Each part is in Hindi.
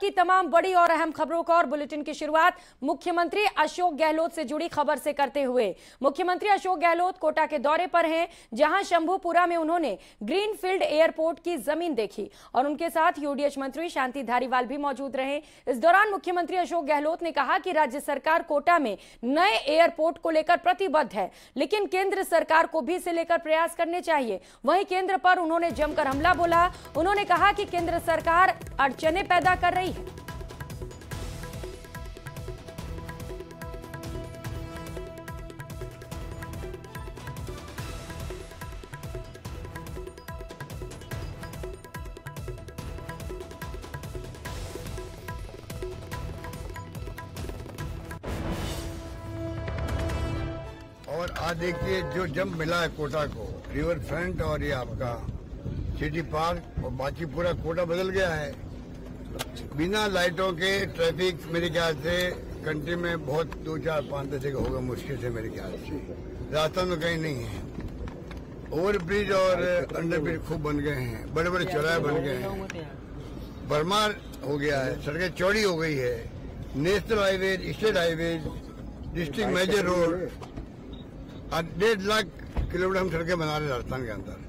की तमाम बड़ी और अहम खबरों का और बुलेटिन की शुरुआत मुख्यमंत्री अशोक गहलोत से जुड़ी खबर से करते हुए। मुख्यमंत्री अशोक गहलोत कोटा के दौरे पर हैं, जहां शंभूपुरा में उन्होंने ग्रीनफील्ड एयरपोर्ट की जमीन देखी और उनके साथ यूडीएच मंत्री शांति धारीवाल भी मौजूद रहे। इस दौरान मुख्यमंत्री अशोक गहलोत ने कहा कि राज्य सरकार कोटा में नए एयरपोर्ट को लेकर प्रतिबद्ध है, लेकिन केंद्र सरकार को भी इसे लेकर प्रयास करने चाहिए। वहीं केंद्र पर उन्होंने जमकर हमला बोला। उन्होंने कहा कि केंद्र सरकार अड़चने पैदा कर रही है। और आज देखिए जो जंप मिला है कोटा को, रिवर फ्रंट और ये आपका सिटी पार्क और बाकी पूरा कोटा बदल गया है। बिना लाइटों के ट्रैफिक मेरे ख्याल से कंट्री में बहुत 2, 4, 5 दशक होगा मुश्किल से, मेरे ख्याल से रास्ता में कहीं नहीं है। ओवर ब्रिज और अंडर ब्रिज खूब बन गए हैं, बड़े बड़े चौराहे बन गए हैं, भरमार हो गया है, सड़कें चौड़ी हो गई है। National highway, state highway, district major road, 1.5 lakh kilometre हम सड़कें बना रहे राजस्थान के अंदर।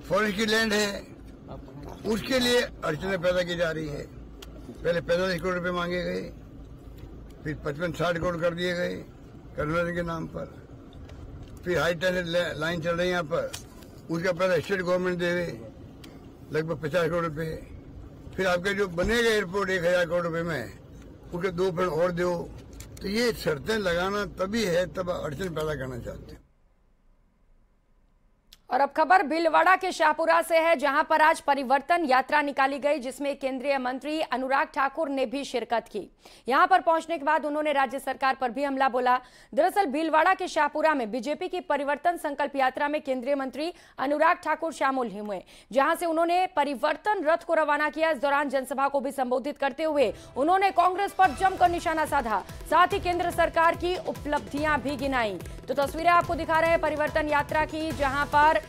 फॉरेस्ट की लैंड है, उसके लिए अड़चनें पैदा की जा रही है। पहले 45 करोड़ रुपए मांगे गए, फिर 55-60 करोड़ कर दिए गए कन्वर्जन के नाम पर। फिर हाई टेंशन लाइन चल रही है यहाँ पर, उसका पहले स्टेट गवर्नमेंट देवे लगभग 50 करोड़ रुपए। फिर आपके जो बनेगा एयरपोर्ट 1000 करोड़ रुपए में, उसके 2 फंड और दो। तो ये शर्तें लगाना तभी है, तब अड़चन पैदा करना चाहते हैं। और अब खबर भीलवाड़ा के शाहपुरा से है, जहां पर आज परिवर्तन यात्रा निकाली गई, जिसमें केंद्रीय मंत्री अनुराग ठाकुर ने भी शिरकत की। यहां पर पहुंचने के बाद उन्होंने राज्य सरकार पर भी हमला बोला। दरअसल भीलवाड़ा के शाहपुरा में बीजेपी की परिवर्तन संकल्प यात्रा में केंद्रीय मंत्री अनुराग ठाकुर शामिल हुए, जहां से उन्होंने परिवर्तन रथ को रवाना किया। इस दौरान जनसभा को भी संबोधित करते हुए उन्होंने कांग्रेस पर जमकर निशाना साधा, साथ ही केंद्र सरकार की उपलब्धियां भी गिनाई। तो तस्वीरें आपको दिखा रहे हैं परिवर्तन यात्रा की, जहां पर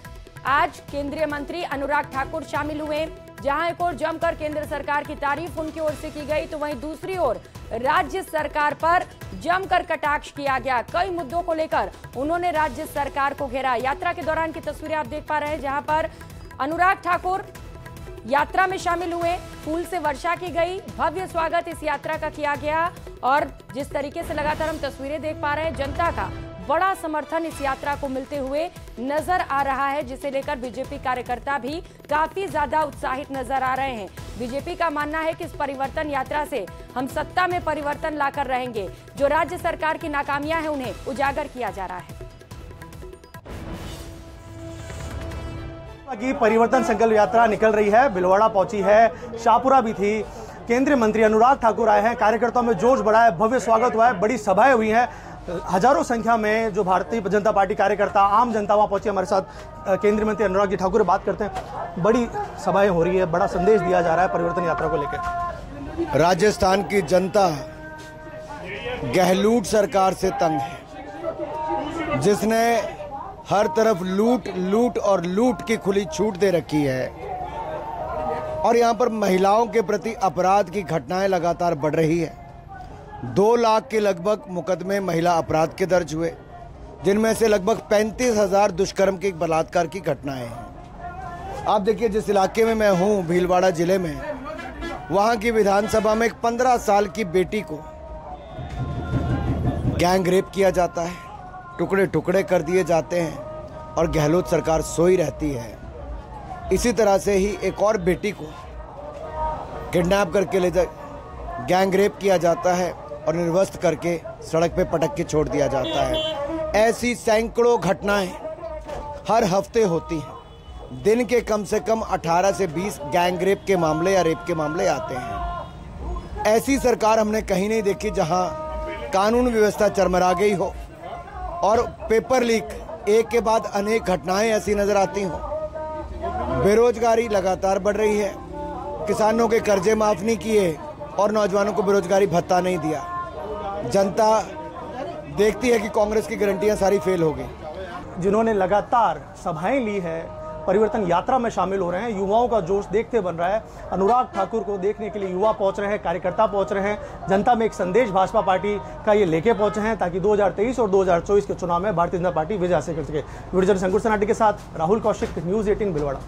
आज केंद्रीय मंत्री अनुराग ठाकुर शामिल हुए। जहां एक ओर जमकर केंद्र सरकार की तारीफ उनकी ओर से की गई, तो वहीं दूसरी ओर राज्य सरकार पर जमकर कटाक्ष किया गया। कई मुद्दों को लेकर उन्होंने राज्य सरकार को घेरा। यात्रा के दौरान की तस्वीरें आप देख पा रहे हैं, जहां पर अनुराग ठाकुर यात्रा में शामिल हुए, फूल से वर्षा की गई, भव्य स्वागत इस यात्रा का किया गया। और जिस तरीके से लगातार हम तस्वीरें देख पा रहे हैं, जनता का बड़ा समर्थन इस यात्रा को मिलते हुए नजर आ रहा है, जिसे लेकर बीजेपी कार्यकर्ता भी काफी ज्यादा उत्साहित नजर आ रहे हैं। बीजेपी का मानना है कि इस परिवर्तन यात्रा से हम सत्ता में परिवर्तन लाकर रहेंगे। जो राज्य सरकार की नाकामियां हैं, उन्हें उजागर किया जा रहा है। की परिवर्तन संकल्प यात्रा निकल रही है, भीलवाड़ा पहुंची है, शाहपुरा भी थी। केंद्रीय मंत्री अनुराग ठाकुर आए हैं, कार्यकर्ताओं में जोश बढ़ा है, भव्य स्वागत हुआ है, बड़ी सभाएं हुई हैं। हजारों संख्या में जो भारतीय जनता पार्टी कार्यकर्ता, आम जनता वहां पहुंची। हमारे साथ केंद्रीय मंत्री अनुराग जी ठाकुर बात करते हैं। बड़ी सभाएं हो रही है, बड़ा संदेश दिया जा रहा है परिवर्तन यात्रा को लेकर। राजस्थान की जनता गहलोत सरकार से तंग है, जिसने हर तरफ लूट और लूट की खुली छूट दे रखी है। और यहाँ पर महिलाओं के प्रति अपराध की घटनाएं लगातार बढ़ रही है। 2 लाख के लगभग मुकदमे महिला अपराध के दर्ज हुए, जिनमें से लगभग 35,000 दुष्कर्म की बलात्कार की घटनाएं हैं। आप देखिए, जिस इलाके में मैं हूँ, भीलवाड़ा जिले में, वहाँ की विधानसभा में एक 15 साल की बेटी को गैंग रेप किया जाता है, टुकड़े टुकड़े कर दिए जाते हैं और गहलोत सरकार सोई रहती है। इसी तरह से ही एक और बेटी को किडनैप करके ले जा गैंग रेप किया जाता है और निर्वस्त्र करके सड़क पे पटक के छोड़ दिया जाता है। ऐसी सैकड़ों घटनाएं हर हफ्ते होती हैं। दिन के कम से कम 18 से 20 गैंग रेप के मामले या रेप के मामले आते हैं। ऐसी सरकार हमने कहीं नहीं देखी जहां कानून व्यवस्था चरमरा गई हो और पेपर लीक, एक के बाद अनेक घटनाएं ऐसी नजर आती हों। बेरोजगारी लगातार बढ़ रही है, किसानों के कर्जे माफ नहीं किए और नौजवानों को बेरोजगारी भत्ता नहीं दिया। जनता देखती है कि कांग्रेस की गारंटियां सारी फेल हो गई। जिन्होंने लगातार सभाएं ली है, परिवर्तन यात्रा में शामिल हो रहे हैं। युवाओं का जोश देखते बन रहा है। अनुराग ठाकुर को देखने के लिए युवा पहुंच रहे हैं, कार्यकर्ता पहुंच रहे हैं। जनता में एक संदेश भाजपा पार्टी का ये लेके पहुंचे हैं ताकि 2023 और 2024 के चुनाव में भारतीय जनता पार्टी विजय हासिल कर सके। वीडियो जर्नलिस्ट अंकुर सनाटी के साथ राहुल कौशिक, न्यूज 18 भिलवाड़ा।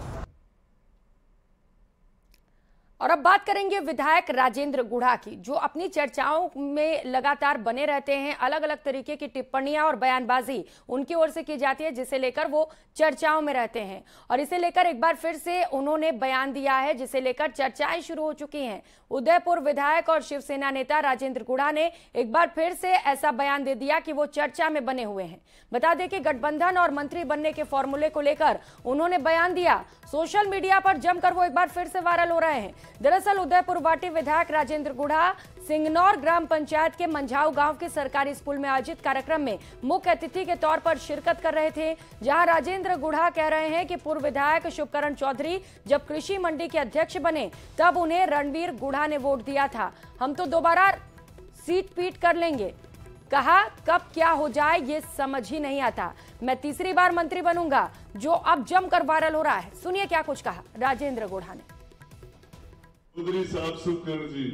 और अब बात करेंगे विधायक राजेंद्र गुढ़ा की, जो अपनी चर्चाओं में लगातार बने रहते हैं। अलग अलग तरीके की टिप्पणियां और बयानबाजी उनकी ओर से की जाती है, जिसे लेकर वो चर्चाओं में रहते हैं। और इसे लेकर एक बार फिर से उन्होंने बयान दिया है, जिसे लेकर चर्चाएं शुरू हो चुकी हैं। उदयपुर विधायक और शिवसेना नेता राजेंद्र गुढ़ा ने एक बार फिर से ऐसा बयान दे दिया कि वो चर्चा में बने हुए हैं। बता दें कि गठबंधन और मंत्री बनने के फॉर्मूले को लेकर उन्होंने बयान दिया। सोशल मीडिया पर जमकर वो एक बार फिर से वायरल हो रहे हैं। दरअसल उदयपुर वाटी विधायक राजेंद्र गुढ़ा सिंगनौर ग्राम पंचायत के मंझाऊ गांव के सरकारी स्कूल में आयोजित कार्यक्रम में मुख्य अतिथि के तौर पर शिरकत कर रहे थे, जहां राजेंद्र गुढ़ा कह रहे हैं कि पूर्व विधायक शुभकरण चौधरी जब कृषि मंडी के अध्यक्ष बने तब उन्हें रणबीर गुढ़ा ने वोट दिया था। हम तो दोबारा सीट पीट कर लेंगे। कहा कब क्या हो जाए ये समझ ही नहीं आता। मैं तीसरी बार मंत्री बनूंगा, जो अब जमकर वायरल हो रहा है। सुनिए क्या कुछ कहा राजेंद्र गुढ़ा ने। चौधरी साहब सुखकरण जी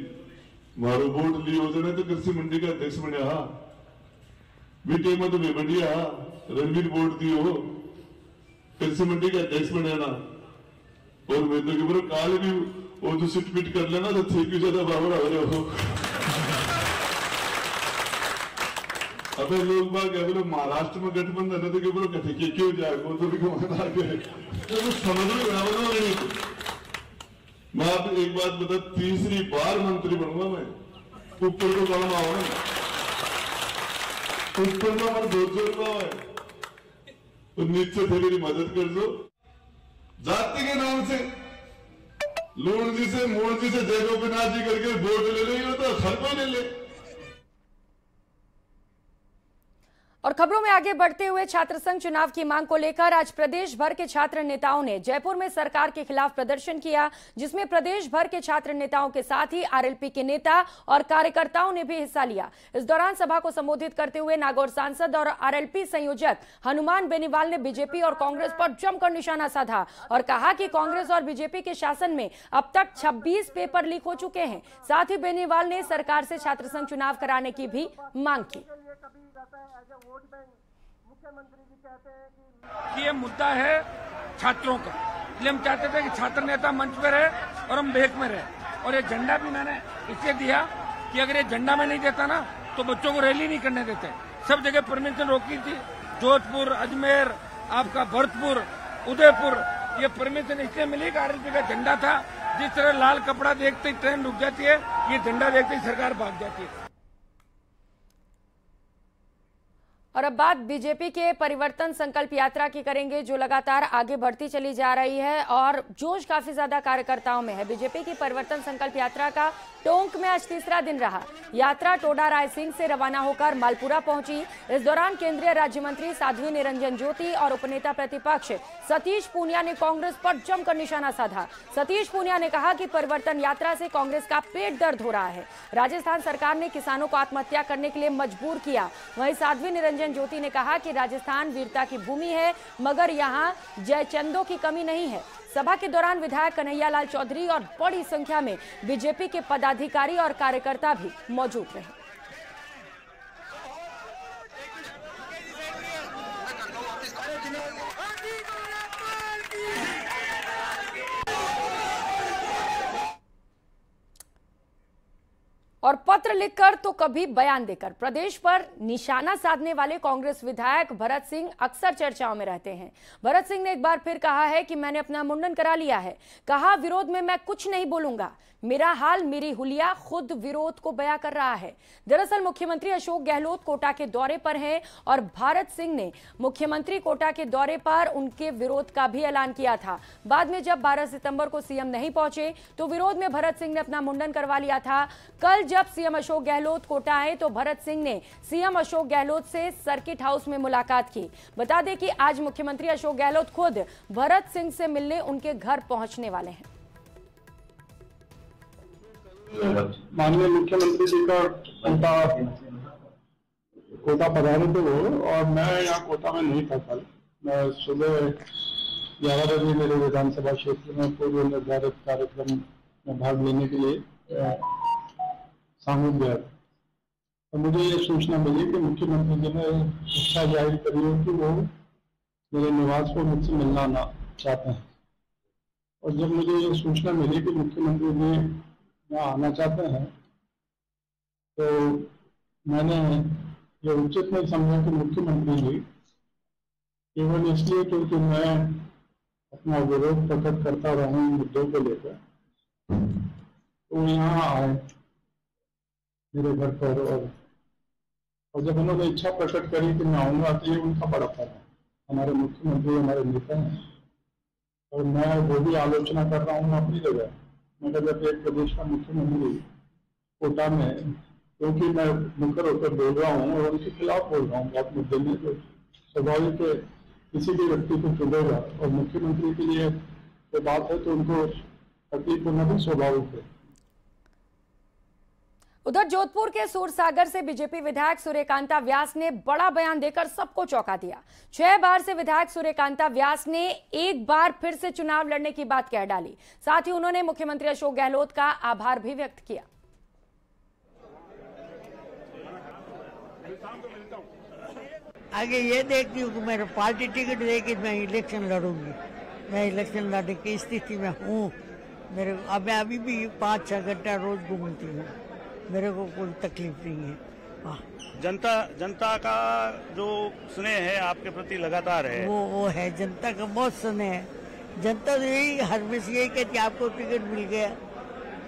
मारो वोट लियो जने तो कृषि मंडी का अध्यक्ष बनया बीटे में तो मैं बढ़िया रणबीर वोट दियो कृषि मंडी का अध्यक्ष बनया ना। और मैं तो केवल काल भी वो तो सीट पीट कर लेना तो ठीक ही ज्यादा बराबर आ रहे हो। अबे लोग बाग बोलो महाराष्ट्र में गठबंधन है तो बोलो कथे के क्यों जाए वो तो भी कमाना आगे तो समझ में बराबर नहीं। मैं आप एक बात बता, तीसरी बार मंत्री बनूंगा मैं। ऊपर को काम आओ ना, ऊपर में हमारे 200 रुपया है तो नीचे थे मेरी मदद कर दो। जाति के नाम से लूण जी से मूण जी से जय गोपीनाथ जी करके वोट ले लो तो हर कोई ले ले। और खबरों में आगे बढ़ते हुए छात्र संघ चुनाव की मांग को लेकर आज प्रदेश भर के छात्र नेताओं ने जयपुर में सरकार के खिलाफ प्रदर्शन किया, जिसमें प्रदेश भर के छात्र नेताओं के साथ ही आरएलपी के नेता और कार्यकर्ताओं ने भी हिस्सा लिया। इस दौरान सभा को संबोधित करते हुए नागौर सांसद और आरएलपी संयोजक हनुमान बेनीवाल ने बीजेपी और कांग्रेस पर जमकर निशाना साधा और कहा कि कांग्रेस और बीजेपी के शासन में अब तक 26 पेपर लीक हो चुके हैं। साथ ही बेनीवाल ने सरकार से छात्र संघ चुनाव कराने की भी मांग की। ये मुद्दा है छात्रों का, इसलिए हम चाहते थे कि छात्र नेता मंच पे रहे और हम बेक में रहे। और ये झंडा भी मैंने इसलिए दिया कि अगर ये झंडा में नहीं देता ना तो बच्चों को रैली नहीं करने देते। सब जगह परमिशन रोकी थी, जोधपुर, अजमेर, आपका भरतपुर, उदयपुर, ये परमिशन इसलिए मिली कि आरएलपी का झंडा था। जिस तरह लाल कपड़ा देखते ही ट्रेन रुक जाती है, ये झंडा देखते ही सरकार भाग जाती है। और अब बात बीजेपी के परिवर्तन संकल्प यात्रा की करेंगे, जो लगातार आगे बढ़ती चली जा रही है और जोश काफी ज्यादा कार्यकर्ताओं में है। बीजेपी की परिवर्तन संकल्प यात्रा का टोंक में आज तीसरा दिन रहा। यात्रा टोडा राय सिंह से रवाना होकर मालपुरा पहुंची। इस दौरान केंद्रीय राज्य मंत्री साध्वी निरंजन ज्योति और उपनेता प्रतिपक्ष सतीश पूनिया ने कांग्रेस पर जमकर निशाना साधा। सतीश पूनिया ने कहा कि परिवर्तन यात्रा से कांग्रेस का पेट दर्द हो रहा है। राजस्थान सरकार ने किसानों को आत्महत्या करने के लिए मजबूर किया। वहीं साध्वी निरंजन ज्योति ने कहा कि राजस्थान वीरता की भूमि है, मगर यहाँ जयचंदों की कमी नहीं है। सभा के दौरान विधायक कन्हैया लाल चौधरी और बड़ी संख्या में बीजेपी के पदाधिकारी और कार्यकर्ता भी मौजूद रहे। और पत्र लिखकर तो कभी बयान देकर प्रदेश पर निशाना साधने वाले कांग्रेस विधायक भरत सिंह अक्सर चर्चाओं में रहते हैं। भरत सिंह ने एक बार फिर कहा है कि मैंने अपना मुंडन करा लिया है। कहा विरोध में मैं कुछ नहीं बोलूंगा, मेरा हाल मेरी हुलिया खुद विरोध को बयां कर रहा है। दरअसल मुख्यमंत्री अशोक गहलोत कोटा के दौरे पर हैं और भरत सिंह ने मुख्यमंत्री कोटा के दौरे पर उनके विरोध का भी ऐलान किया था। बाद में जब 12 सितंबर को सीएम नहीं पहुंचे तो विरोध में भरत सिंह ने अपना मुंडन करवा लिया था। कल जब सीएम अशोक गहलोत कोटा आए तो भरत सिंह ने सीएम अशोक गहलोत से सर्किट हाउस में मुलाकात की। बता दें कि आज मुख्यमंत्री अशोक गहलोत खुद भरत सिंह से मिलने उनके घर पहुंचने वाले हैं। माननीय मुख्यमंत्री जी का कोटा पधारे थे वो, और मैं यहाँ कोटा में नहीं था। कल मैं सुबह 11 बजे मेरे विधानसभा क्षेत्र में पूर्व निर्धारित कार्यक्रम में भाग लेने के लिए सामूहिक गया था। तो मुझे ये सूचना मिली कि मुख्यमंत्री जी ने इच्छा जाहिर करी है कि वो मेरे निवास को मुझसे मिलना आना चाहते हैं। और जब मुझे ये सूचना मिली कि मुख्यमंत्री जी यहाँ आना चाहते हैं तो मैंने ये उचित नहीं समझा कि मुख्यमंत्री जी केवल इसलिए क्योंकि मैं अपना विरोध प्रकट करता रहा हूँ मुद्दों को लेकर तो यहाँ आए मेरे घर पर। और जब उन्होंने इच्छा प्रकट करी कि मैं आऊँगा तो ये उनका बड़ा फल है। हमारे मुख्यमंत्री हमारे नेता हैं और मैं वो भी आलोचना कर रहा हूँ अपनी जगह। मगर जब एक प्रदेश का मुख्यमंत्री कोटा में क्योंकि मैं मुखर होकर बोल रहा हूँ और उनके खिलाफ बोल रहा हूँ बहुत मुद्दे में, तो स्वाभाविक है किसी भी व्यक्ति को चुनेगा और मुख्यमंत्री के लिए ये बात है तो उनको तकलीफ होना भी स्वाभाविक है। उधर जोधपुर के सूरसागर से बीजेपी विधायक सूर्यकांता व्यास ने बड़ा बयान देकर सबको चौंका दिया। 6 बार से विधायक सूर्यकांता व्यास ने एक बार फिर से चुनाव लड़ने की बात कह डाली। साथ ही उन्होंने मुख्यमंत्री अशोक गहलोत का आभार भी व्यक्त किया। आगे ये देखती हूँ कि मेरे पार्टी टिकट देगी मैं इलेक्शन लड़ूंगी। मैं इलेक्शन लड़ने की स्थिति में हूँ। मेरे अब मैं अभी भी 5-6 घंटा रोज घूमती हूँ, मेरे को कोई तकलीफ नहीं है। जनता का जो स्नेह है आपके प्रति लगातार है, वो है जनता का बहुत स्नेह है। जनता तो यही हर में यही कहती है आपको टिकट मिल गया,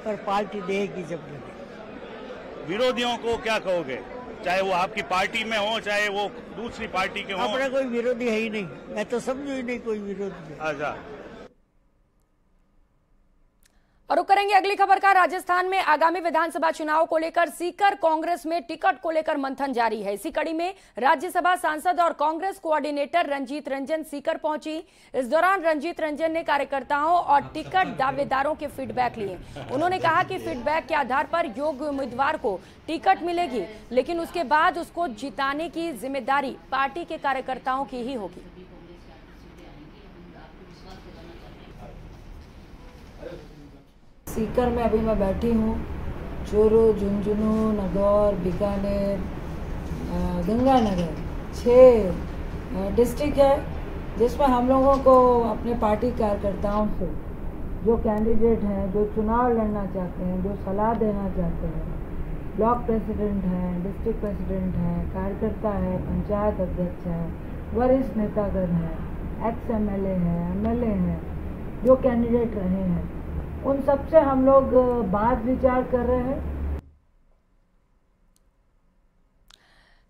पर पार्टी देगी जब लगे। विरोधियों को क्या कहोगे, चाहे वो आपकी पार्टी में हो चाहे वो दूसरी पार्टी के हो? अपना कोई विरोधी है ही नहीं, मैं तो समझू ही नहीं कोई विरोधी है। अच्छा। और रुक करेंगे अगली खबर का। राजस्थान में आगामी विधानसभा चुनाव को लेकर सीकर कांग्रेस में टिकट को लेकर मंथन जारी है। इसी कड़ी में राज्यसभा सांसद और कांग्रेस कोऑर्डिनेटर रंजीत रंजन सीकर पहुंची। इस दौरान रंजीत रंजन ने कार्यकर्ताओं और टिकट दावेदारों के फीडबैक लिए। उन्होंने कहा कि फीडबैक के आधार पर योग्य उम्मीदवार को टिकट मिलेगी, लेकिन उसके बाद उसको जिताने की जिम्मेदारी पार्टी के कार्यकर्ताओं की ही होगी। सीकर में अभी मैं बैठी हूँ। चूरू, झुंझुनू, नागौर, बीकानेर, गंगानगर 6 डिस्ट्रिक्ट है जिसमें हम लोगों को अपने पार्टी कार्यकर्ताओं से जो कैंडिडेट हैं, जो चुनाव लड़ना चाहते हैं, जो सलाह देना चाहते हैं, ब्लॉक प्रेसिडेंट हैं, डिस्ट्रिक्ट प्रेसिडेंट हैं, कार्यकर्ता है, पंचायत अध्यक्ष हैं, वरिष्ठ नेतागण हैं, एक्स MLA हैं, MLA हैं, जो कैंडिडेट रहे हैं, उन सबसे हम लोग बात विचार कर रहे हैं।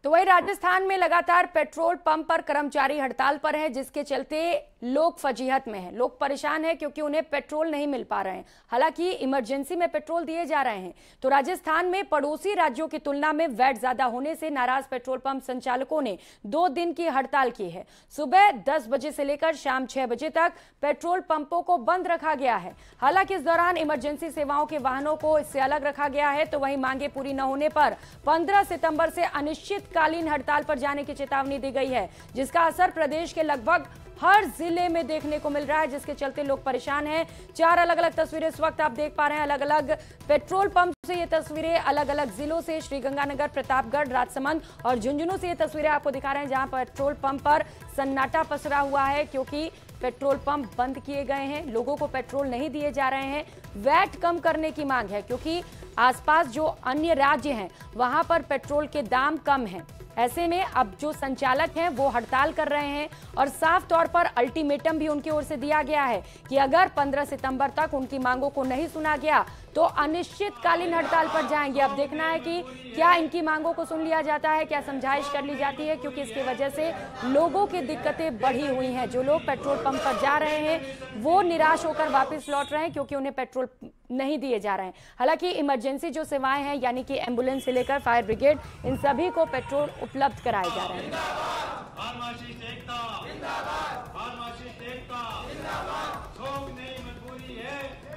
तो वही राजस्थान में लगातार पेट्रोल पंप पर कर्मचारी हड़ताल पर हैं, जिसके चलते लोग फजीहत में हैं। लोग परेशान हैं क्योंकि उन्हें पेट्रोल नहीं मिल पा रहे हैं। हालांकि इमरजेंसी में पेट्रोल दिए जा रहे हैं। तो राजस्थान में पड़ोसी राज्यों की तुलना में वैट ज्यादा होने से नाराज पेट्रोल पंप संचालकों ने 2 दिन की हड़ताल की है। सुबह 10 बजे से लेकर शाम 6 बजे तक पेट्रोल पंपों को बंद रखा गया है। हालांकि इस दौरान इमरजेंसी सेवाओं के वाहनों को इससे अलग रखा गया है। तो वहीं मांगे पूरी न होने पर 15 सितंबर से अनिश्चितकालीन हड़ताल पर जाने की चेतावनी दी गई है, जिसका असर प्रदेश के लगभग हर जिले में देखने को मिल रहा है, जिसके चलते लोग परेशान हैं। 4 अलग अलग तस्वीरें इस वक्त आप देख पा रहे हैं। अलग अलग पेट्रोल पंप से ये तस्वीरें अलग अलग जिलों से, श्रीगंगानगर, प्रतापगढ़, राजसमंद और झुंझुनू से ये तस्वीरें आपको दिखा रहे हैं, जहां पेट्रोल पंप पर सन्नाटा पसरा हुआ है क्योंकि पेट्रोल पंप बंद किए गए हैं। लोगों को पेट्रोल नहीं दिए जा रहे हैं। वैट कम करने की मांग है क्योंकि आसपास जो अन्य राज्य हैं वहां पर पेट्रोल के दाम कम हैं। ऐसे में अब जो संचालक हैं वो हड़ताल कर रहे हैं और साफ तौर पर अल्टीमेटम भी उनकी ओर से दिया गया है कि अगर 15 सितंबर तक उनकी मांगों को नहीं सुना गया तो अनिश्चितकालीन हड़ताल पर जाएंगे। अब देखना है कि क्या इनकी मांगों को सुन लिया जाता है, क्या समझाइश कर ली जाती है, क्योंकि इसकी वजह से लोगों की दिक्कतें बढ़ी हुई हैं। जो लोग पेट्रोल पंप पर जा रहे हैं वो निराश होकर वापस लौट रहे हैं क्योंकि उन्हें पेट्रोल नहीं दिए जा रहे हैं। हालांकि इमरजेंसी जो सेवाएं हैं यानी कि एम्बुलेंस से लेकर फायर ब्रिगेड, इन सभी को पेट्रोल उपलब्ध कराए जा रहे हैं।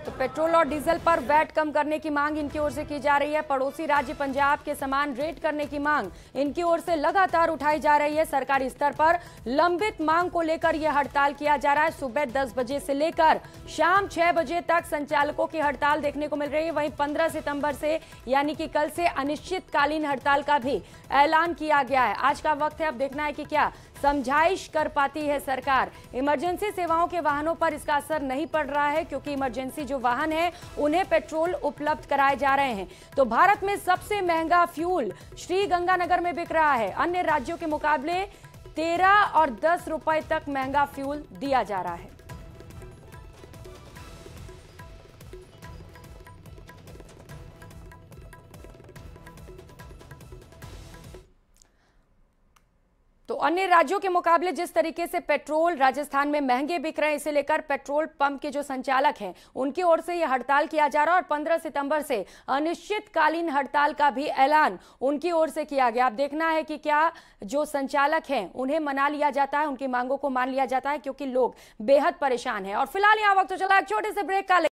तो पेट्रोल और डीजल पर वैट कम करने की मांग इनकी ओर से की जा रही है। पड़ोसी राज्य पंजाब के समान रेट करने की मांग इनकी ओर से लगातार उठाई जा रही है। सरकारी स्तर पर लंबित मांग को लेकर यह हड़ताल किया जा रहा है। सुबह 10 बजे से लेकर शाम 6 बजे तक संचालकों की हड़ताल देखने को मिल रही है। वहीं 15 सितंबर से यानी कि कल से अनिश्चितकालीन हड़ताल का भी ऐलान किया गया है। आज का वक्त है, अब देखना है कि क्या समझाइश कर पाती है सरकार। इमरजेंसी सेवाओं के वाहनों पर इसका असर नहीं पड़ रहा है, क्योंकि इमरजेंसी जो वाहन है उन्हें पेट्रोल उपलब्ध कराए जा रहे हैं। तो भारत में सबसे महंगा फ्यूल श्रीगंगानगर में बिक रहा है। अन्य राज्यों के मुकाबले 13 और 10 रुपए तक महंगा फ्यूल दिया जा रहा है। तो अन्य राज्यों के मुकाबले जिस तरीके से पेट्रोल राजस्थान में महंगे बिक रहे हैं, इसे लेकर पेट्रोल पंप के जो संचालक हैं उनकी ओर से यह हड़ताल किया जा रहा है और 15 सितंबर से अनिश्चितकालीन हड़ताल का भी ऐलान उनकी ओर से किया गया। अब देखना है कि क्या जो संचालक हैं उन्हें मना लिया जाता है, उनकी मांगों को मान लिया जाता है, क्योंकि लोग बेहद परेशान हैं। और फिलहाल यहाँ वक्त तो चला एक छोटे से ब्रेक का।